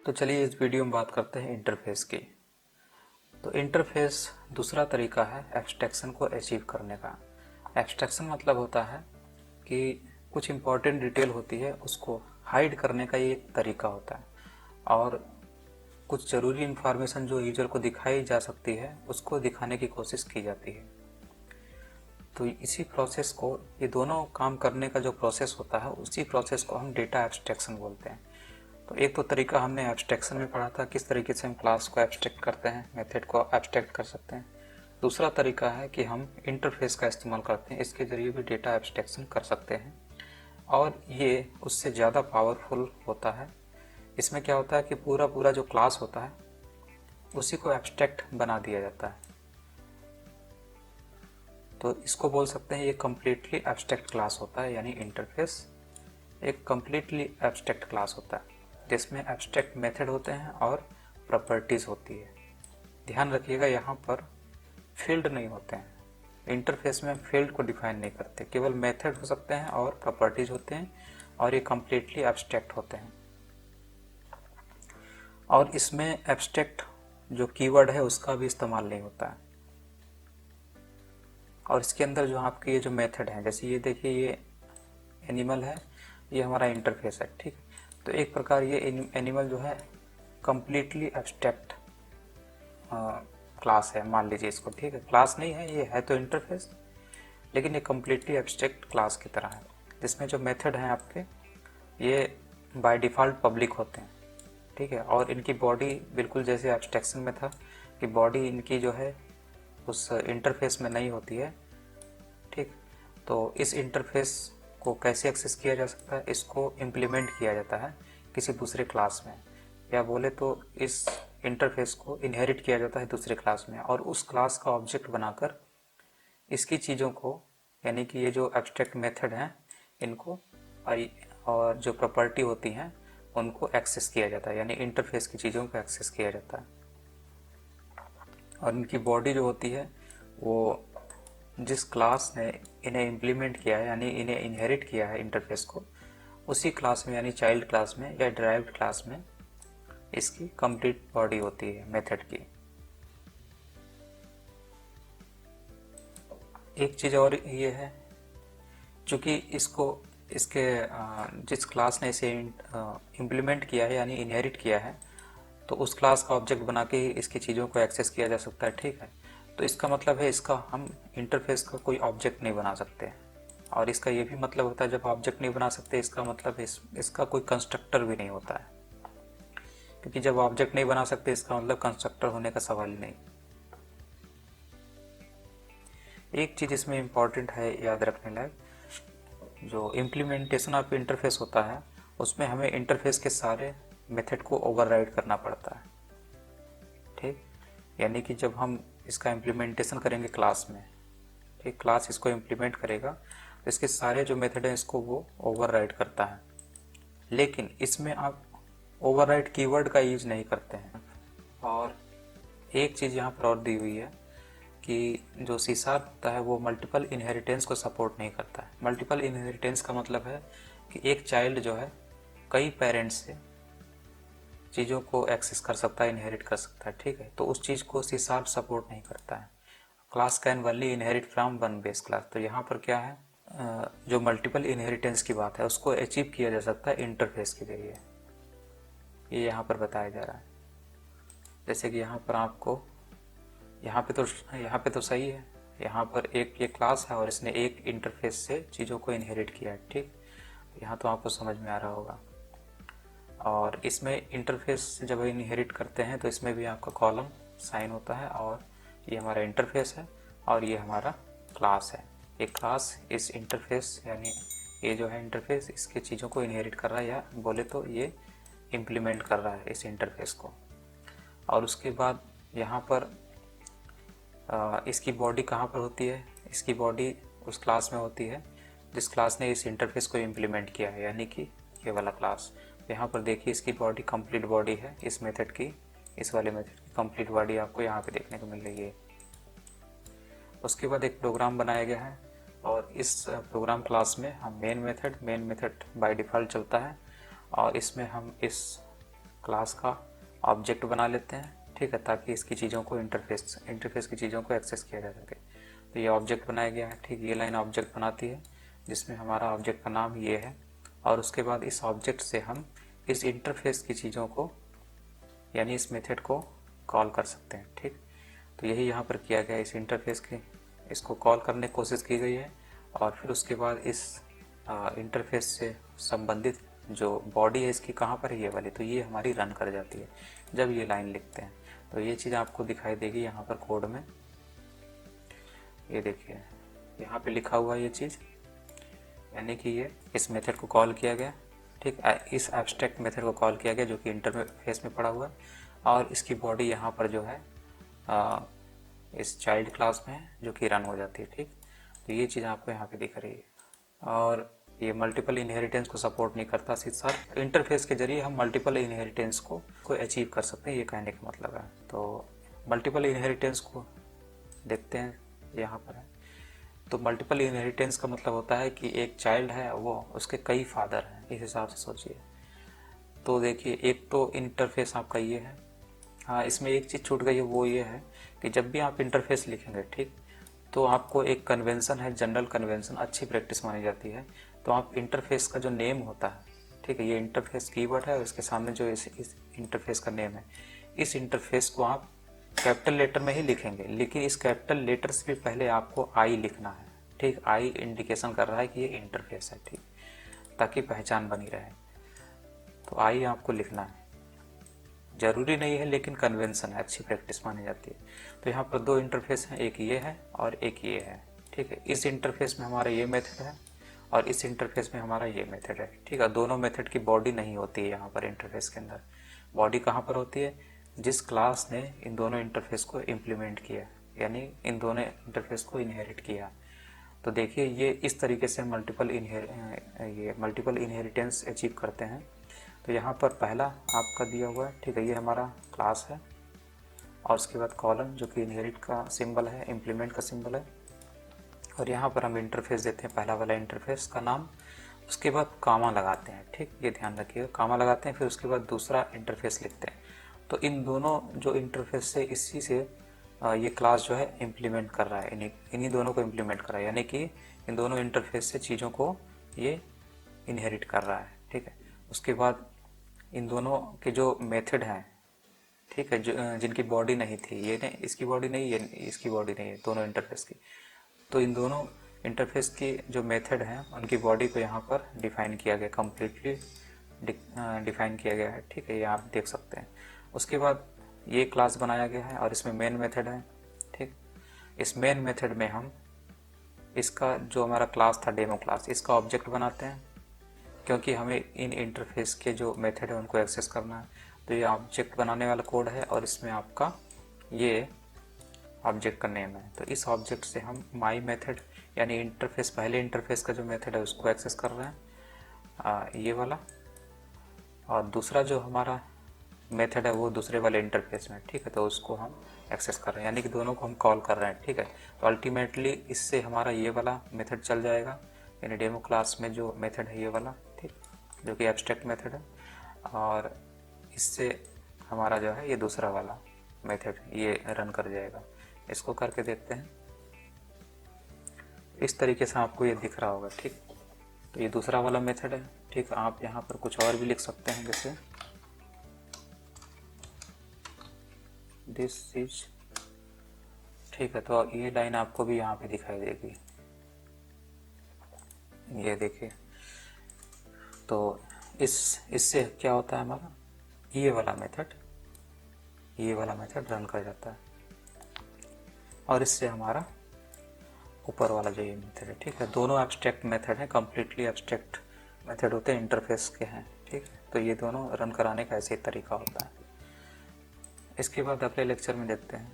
तो चलिए इस वीडियो में बात करते हैं इंटरफेस की। तो इंटरफेस दूसरा तरीका है एब्स्ट्रैक्शन को अचीव करने का। एब्स्ट्रैक्शन मतलब होता है कि कुछ इम्पोर्टेंट डिटेल होती है उसको हाइड करने का ये एक तरीका होता है, और कुछ ज़रूरी इन्फॉर्मेशन जो यूजर को दिखाई जा सकती है उसको दिखाने की कोशिश की जाती है। तो इसी प्रोसेस को, ये दोनों काम करने का जो प्रोसेस होता है उसी प्रोसेस को हम डेटा एब्स्ट्रैक्शन बोलते हैं। तो एक तो तरीका हमने एब्स्ट्रैक्शन में पढ़ा था, किस तरीके से हम क्लास को एब्स्ट्रैक्ट करते हैं, मेथड को एब्स्ट्रैक्ट कर सकते हैं। दूसरा तरीका है कि हम इंटरफेस का इस्तेमाल करते हैं, इसके ज़रिए भी डेटा एब्स्ट्रैक्शन कर सकते हैं, और ये उससे ज़्यादा पावरफुल होता है। इसमें क्या होता है कि पूरा पूरा जो क्लास होता है उसी को एब्स्ट्रैक्ट बना दिया जाता है। तो इसको बोल सकते हैं ये कम्प्लीटली एब्स्ट्रैक्ट क्लास होता है, यानी इंटरफेस एक कम्प्लीटली एब्स्ट्रैक्ट क्लास होता है जिसमें एब्स्ट्रैक्ट मेथड होते हैं और प्रॉपर्टीज़ होती है। ध्यान रखिएगा, यहाँ पर फील्ड नहीं होते हैं। इंटरफेस में फील्ड को डिफाइन नहीं करते, केवल मेथड हो सकते हैं और प्रॉपर्टीज़ होते हैं, और ये कम्प्लीटली एब्स्ट्रैक्ट होते हैं। और इसमें एब्स्ट्रैक्ट जो कीवर्ड है उसका भी इस्तेमाल नहीं होता है। और इसके अंदर जो आपके ये जो मेथड है, जैसे ये देखिए, ये एनिमल है, ये हमारा इंटरफेस है, ठीक। तो एक प्रकार ये एनिमल जो है कम्प्लीटली एब्स्ट्रैक्ट क्लास है, मान लीजिए इसको, ठीक है। क्लास नहीं है, ये है तो इंटरफेस, लेकिन ये कम्प्लीटली एब्स्ट्रैक्ट क्लास की तरह है, जिसमें जो मेथड हैं आपके ये बाय डिफ़ॉल्ट पब्लिक होते हैं, ठीक है। और इनकी बॉडी बिल्कुल जैसे एब्स्ट्रैक्शन में था कि बॉडी इनकी जो है उस इंटरफेस में नहीं होती है, ठीक। तो इस इंटरफेस को कैसे एक्सेस किया जा सकता है, इसको इम्प्लीमेंट किया जाता है किसी दूसरे क्लास में, या बोले तो इस इंटरफेस को इनहेरिट किया जाता है दूसरे क्लास में, और उस क्लास का ऑब्जेक्ट बनाकर इसकी चीज़ों को, यानी कि ये जो एब्स्ट्रैक्ट मेथड हैं इनको और जो प्रॉपर्टी होती हैं उनको एक्सेस किया जाता है, यानी इंटरफेस की चीज़ों को एक्सेस किया जाता है। और इनकी बॉडी जो होती है वो जिस क्लास ने इन्हें इम्प्लीमेंट किया है, यानी इन्हें इनहेरिट किया है इंटरफेस को, उसी क्लास में, यानी चाइल्ड क्लास में या डिराइव्ड क्लास में इसकी कंप्लीट बॉडी होती है मेथड की। एक चीज़ और ये है, चूँकि इसके जिस क्लास ने इसे इम्प्लीमेंट किया है यानी इनहेरिट किया है, तो उस क्लास का ऑब्जेक्ट बना के ही इसकी चीज़ों को एक्सेस किया जा सकता है, ठीक है। तो इसका मतलब है इसका हम इंटरफेस का कोई ऑब्जेक्ट नहीं बना सकते, और इसका ये भी मतलब होता है जब ऑब्जेक्ट नहीं बना सकते इसका मतलब इसका कोई कंस्ट्रक्टर भी नहीं होता है, क्योंकि जब ऑब्जेक्ट नहीं बना सकते इसका मतलब कंस्ट्रक्टर होने का सवाल ही नहीं। एक चीज़ इसमें इम्पॉर्टेंट है याद रखने लायक, जो इम्प्लीमेंटेशन ऑफ इंटरफेस होता है उसमें हमें इंटरफेस के सारे मेथड को ओवरराइड करना पड़ता है, ठीक। यानी कि जब हम इसका इम्प्लीमेंटेशन करेंगे क्लास में, ठीक, क्लास इसको इम्प्लीमेंट करेगा तो इसके सारे जो मेथड हैं इसको वो ओवरराइड करता है, लेकिन इसमें आप ओवरराइड कीवर्ड का यूज नहीं करते हैं। और एक चीज़ यहाँ पर और दी हुई है कि जो सी शार्प होता है वो मल्टीपल इनहेरिटेंस को सपोर्ट नहीं करता है। मल्टीपल इनहेरिटेंस का मतलब है कि एक चाइल्ड जो है कई पेरेंट्स से चीज़ों को एक्सेस कर सकता है, इनहेरिट कर सकता है, ठीक है। तो उस चीज़ को सी शार्प सपोर्ट नहीं करता है। Class can only inherit from one base class. तो यहाँ पर क्या है, जो मल्टीपल इनहेरिटेंस की बात है उसको अचीव किया जा सकता है इंटरफेस के जरिए, ये यहाँ पर बताया जा रहा है। जैसे कि यहाँ पर आपको यहाँ पे तो सही है, यहाँ पर एक ये क्लास है और इसने एक इंटरफेस से चीज़ों को इनहेरिट किया है, ठीक। यहाँ तो आपको समझ में आ रहा होगा। और इसमें इंटरफेस जब इनहेरिट करते हैं तो इसमें भी आपका कॉलम साइन होता है, और ये हमारा इंटरफेस है और ये हमारा क्लास है। एक क्लास इस इंटरफेस, यानी ये जो है इंटरफेस, इसके चीज़ों को इनहेरिट कर रहा है, या बोले तो ये इम्प्लीमेंट कर रहा है इस इंटरफेस को। और उसके बाद यहाँ पर इसकी बॉडी कहाँ पर होती है, इसकी बॉडी उस क्लास में होती है जिस क्लास ने इस इंटरफेस को इम्प्लीमेंट किया है, यानी कि ये वाला क्लास। यहाँ पर देखिए इसकी बॉडी कंप्लीट बॉडी है, इस मेथड की, इस वाले मेथड की कंप्लीट बॉडी आपको यहाँ पे देखने को मिल रही है। उसके बाद एक प्रोग्राम बनाया गया है, और इस प्रोग्राम क्लास में हम मेन मेथड बाय डिफ़ॉल्ट चलता है, और इसमें हम इस क्लास का ऑब्जेक्ट बना लेते हैं, ठीक है, ताकि इसकी चीज़ों को इंटरफेस की चीज़ों को एक्सेस किया जा सके। तो ये ऑब्जेक्ट बनाया गया है, ठीक, ये लाइन ऑब्जेक्ट बनाती है जिसमें हमारा ऑब्जेक्ट का नाम ये है, और उसके बाद इस ऑब्जेक्ट से हम इस इंटरफेस की चीज़ों को यानी इस मेथड को कॉल कर सकते हैं, ठीक। तो यही यहाँ पर किया गया, इस इंटरफेस के इसको कॉल करने की कोशिश की गई है, और फिर उसके बाद इस इंटरफेस से संबंधित जो बॉडी है इसकी कहाँ पर है, ये वाली, तो ये हमारी रन कर जाती है जब ये लाइन लिखते हैं। तो ये चीज़ आपको दिखाई देगी यहाँ पर कोड में, ये देखिए यहाँ पे लिखा हुआ ये चीज़, यानी कि ये इस मेथड को कॉल किया गया, ठीक, इस एब्स्ट्रैक्ट मेथड को कॉल किया गया जो कि इंटरफेस में पड़ा हुआ है, और इसकी बॉडी यहाँ पर जो है इस चाइल्ड क्लास में है जो कि रन हो जाती है, ठीक। तो ये चीज़ आपको यहाँ पे दिख रही है, और ये मल्टीपल इनहेरिटेंस को सपोर्ट नहीं करता। साथ इंटरफेस के जरिए हम मल्टीपल इनहेरिटेंस को अचीव कर सकते हैं, ये कहने का मतलब है। तो मल्टीपल इनहेरिटेंस को देखते हैं, यहाँ पर है। तो मल्टीपल इनहेरिटेंस का मतलब होता है कि एक चाइल्ड है, वो उसके कई फादर हैं, इस हिसाब से सोचिए। तो देखिए एक तो इंटरफेस आपका ये है, हाँ इसमें एक चीज़ छूट गई है, वो ये है कि जब भी आप इंटरफेस लिखेंगे, ठीक, तो आपको एक कन्वेंशन है, जनरल कन्वेंशन, अच्छी प्रैक्टिस मानी जाती है। तो आप इंटरफेस का जो नेम होता है, ठीक है, ये इंटरफेस कीवर्ड है और इसके सामने जो इस इंटरफेस का नेम है, इस इंटरफेस को आप कैपिटल लेटर में ही लिखेंगे, लेकिन इस कैपिटल लेटर से भी पहले आपको आई लिखना है, ठीक। आई इंडिकेशन कर रहा है कि ये इंटरफेस है, ठीक, ताकि पहचान बनी रहे। तो आई आपको लिखना है, जरूरी नहीं है लेकिन कन्वेंशन है, अच्छी प्रैक्टिस मानी जाती है। तो यहाँ पर दो इंटरफेस हैं, एक ये है और एक ये है, ठीक है। इस इंटरफेस में हमारा ये मेथड है और इस इंटरफेस में हमारा ये मेथड है, ठीक है। दोनों मेथड की बॉडी नहीं होती है यहाँ पर इंटरफेस के अंदर। बॉडी कहाँ पर होती है, जिस क्लास ने इन दोनों इंटरफेस को इम्प्लीमेंट किया, यानी इन दोनों इंटरफेस को इनहेरिट किया। तो देखिए ये इस तरीके से मल्टीपल इनहेरिटेंस अचीव करते हैं। तो यहाँ पर पहला आपका दिया हुआ है, ठीक है, ये हमारा क्लास है, और उसके बाद कॉलम जो कि इनहेरिट का सिंबल है, इम्प्लीमेंट का सिंबल है, और यहाँ पर हम इंटरफेस देते हैं, पहला वाला इंटरफेस का नाम, उसके बाद कामा लगाते हैं, ठीक, ये ध्यान रखिएगा, कामा लगाते हैं, फिर उसके बाद दूसरा इंटरफेस लिखते हैं। तो इन दोनों जो इंटरफेस से इसी से ये क्लास जो है इम्प्लीमेंट कर रहा है, इन्हीं दोनों को इम्प्लीमेंट कर रहा है, यानी कि इन दोनों इंटरफेस से चीज़ों को ये इनहेरिट कर रहा है, ठीक है। उसके बाद इन दोनों के जो मेथड हैं, ठीक है, जो जिनकी बॉडी नहीं थी, ये नहीं, इसकी बॉडी नहीं, ये इसकी बॉडी नहीं है, दोनों इंटरफेस की। तो इन दोनों इंटरफेस की जो मेथड हैं उनकी बॉडी को यहाँ पर डिफाइन किया गया, कम्प्लीटली डिफाइन किया गया है, ठीक है, ये आप देख सकते हैं। उसके बाद ये क्लास बनाया गया है और इसमें मेन मेथड है, ठीक। इस मेन मेथड में हम इसका जो हमारा क्लास था डेमो क्लास, इसका ऑब्जेक्ट बनाते हैं, क्योंकि हमें इन इंटरफेस के जो मेथड है उनको एक्सेस करना है। तो ये ऑब्जेक्ट बनाने वाला कोड है और इसमें आपका ये ऑब्जेक्ट का नेम है। तो इस ऑब्जेक्ट से हम माई मेथड यानी इंटरफेस, पहले इंटरफेस का जो मेथड है उसको एक्सेस कर रहे हैं, ये वाला, और दूसरा जो हमारा मेथड है वो दूसरे वाले इंटरफेस में, ठीक है, तो उसको हम एक्सेस कर रहे हैं, यानी कि दोनों को हम कॉल कर रहे हैं, ठीक है। तो अल्टीमेटली इससे हमारा ये वाला मेथड चल जाएगा, यानी डेमो क्लास में जो मेथड है ये वाला, ठीक, जो कि एब्स्ट्रैक्ट मेथड है, और इससे हमारा जो है ये दूसरा वाला मेथड ये रन कर जाएगा। इसको करके देखते हैं, इस तरीके से आपको ये दिख रहा होगा, ठीक। तो ये दूसरा वाला मेथड है, ठीक। आप यहाँ पर कुछ और भी लिख सकते हैं, जैसे दिस इज, ठीक है। तो ये लाइन आपको भी यहाँ पे दिखाई देगी, ये देखिए। तो इससे क्या होता है, हमारा ये वाला मेथड रन कर जाता है, और इससे हमारा ऊपर वाला जो ये मेथड है, ठीक है। दोनों एब्स्ट्रैक्ट मेथड है, कम्प्लीटली एब्स्ट्रैक्ट मेथड होते हैं, इंटरफेस के हैं, ठीक है। तो ये दोनों रन कराने का ऐसे ही तरीका होता है। इसके बाद अगले लेक्चर में देखते हैं